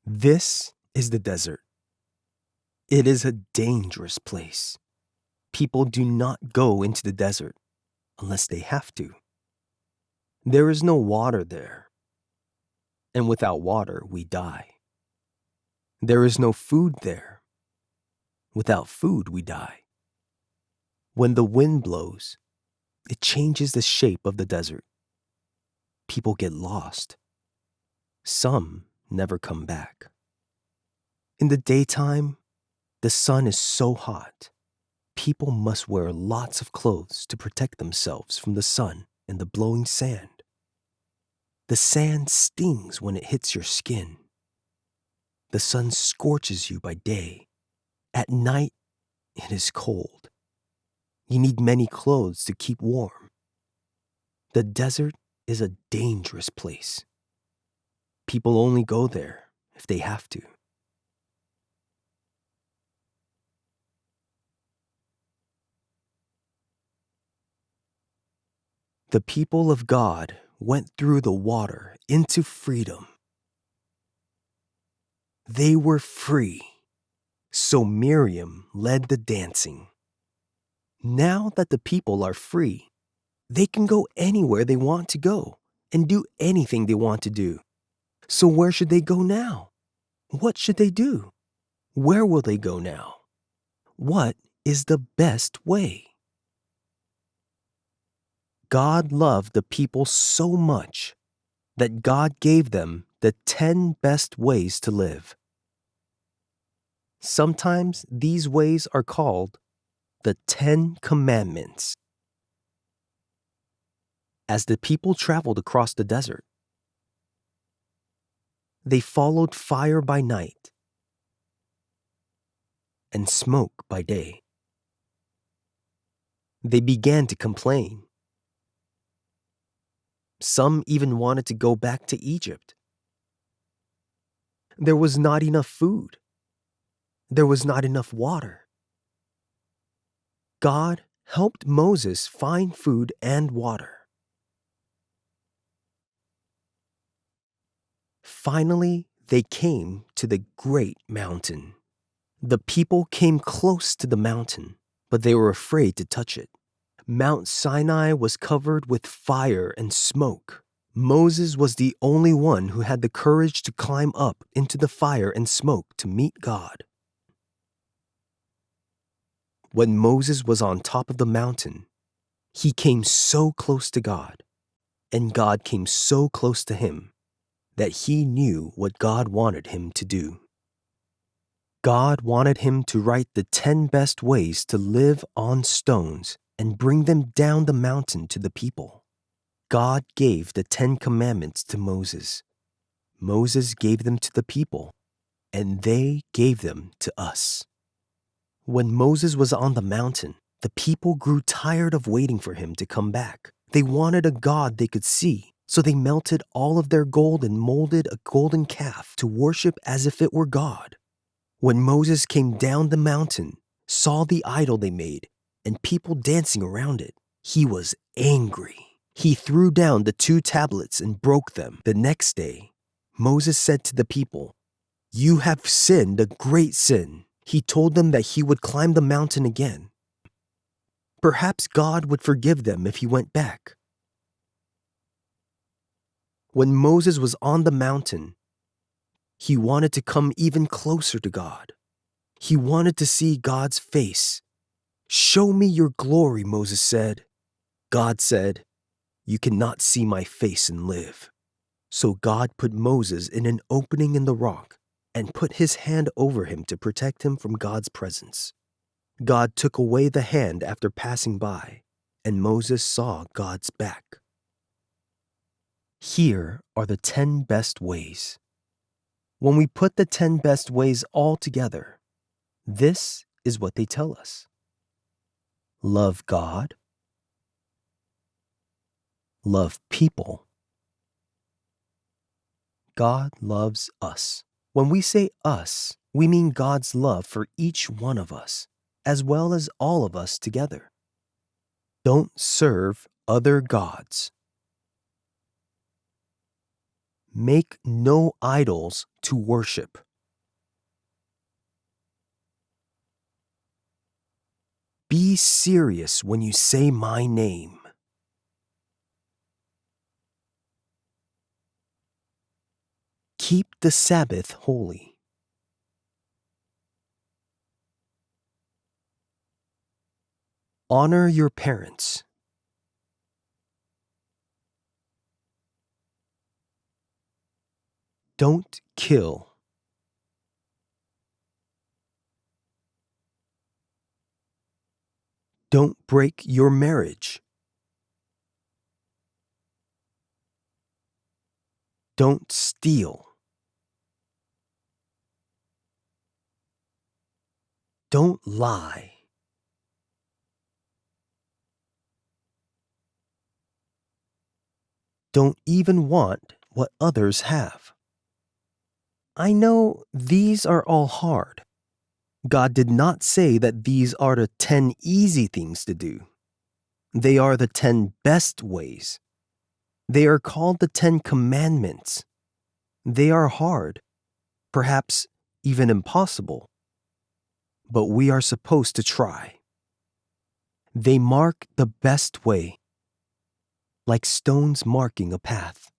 This is the desert. It is a dangerous place. People do not go into the desert unless they have to. There is no water there, and without water, we die. There is no food there. Without food, we die. When the wind blows, it changes the shape of the desert. People get lost. Some never come back. In the daytime, the sun is so hot. People must wear lots of clothes to protect themselves from the sun and the blowing sand. The sand stings when it hits your skin. The sun scorches you by day. At night, it is cold. You need many clothes to keep warm. The desert is a dangerous place. People only go there if they have to. The people of God went through the water into freedom. They were free, so Miriam led the dancing. Now that the people are free, they can go anywhere they want to go and do anything they want to do. So where should they go now? What should they do? Where will they go now? What is the best way? God loved the people so much that God gave them the 10 best ways to live. Sometimes these ways are called the 10 Commandments. As the people traveled across the desert, they followed fire by night and smoke by day. They began to complain. Some even wanted to go back to Egypt. There was not enough food. There was not enough water. God helped Moses find food and water. Finally, they came to the great mountain. The people came close to the mountain, but they were afraid to touch it. Mount Sinai was covered with fire and smoke. Moses was the only one who had the courage to climb up into the fire and smoke to meet God. When Moses was on top of the mountain, he came so close to God, and God came so close to him that he knew what God wanted him to do. God wanted him to write the 10 best ways to live on stones and bring them down the mountain to the people. God gave the 10 Commandments to Moses. Moses gave them to the people, and they gave them to us. When Moses was on the mountain, the people grew tired of waiting for him to come back. They wanted a God they could see, so they melted all of their gold and molded a golden calf to worship as if it were God. When Moses came down the mountain, saw the idol they made, and people dancing around it, he was angry. He threw down the 2 tablets and broke them. The next day, Moses said to the people, "You have sinned a great sin." He told them that he would climb the mountain again. Perhaps God would forgive them if he went back. When Moses was on the mountain, he wanted to come even closer to God. He wanted to see God's face. "Show me your glory," Moses said. God said, "You cannot see my face and live." So God put Moses in an opening in the rock and put his hand over him to protect him from God's presence. God took away the hand after passing by, and Moses saw God's back. Here are the 10 best ways. When we put the 10 best ways all together, this is what they tell us. Love God. Love people. God loves us. When we say us, we mean God's love for each one of us, as well as all of us together. Don't serve other gods. Make no idols to worship. Be serious when you say my name. Keep the Sabbath holy. Honor your parents. Don't kill. Don't break your marriage. Don't steal. Don't lie. Don't even want what others have. I know these are all hard. God did not say that these are the 10 easy things to do. They are the 10 best ways. They are called the 10 Commandments. They are hard, perhaps even impossible, but we are supposed to try. They mark the best way, like stones marking a path.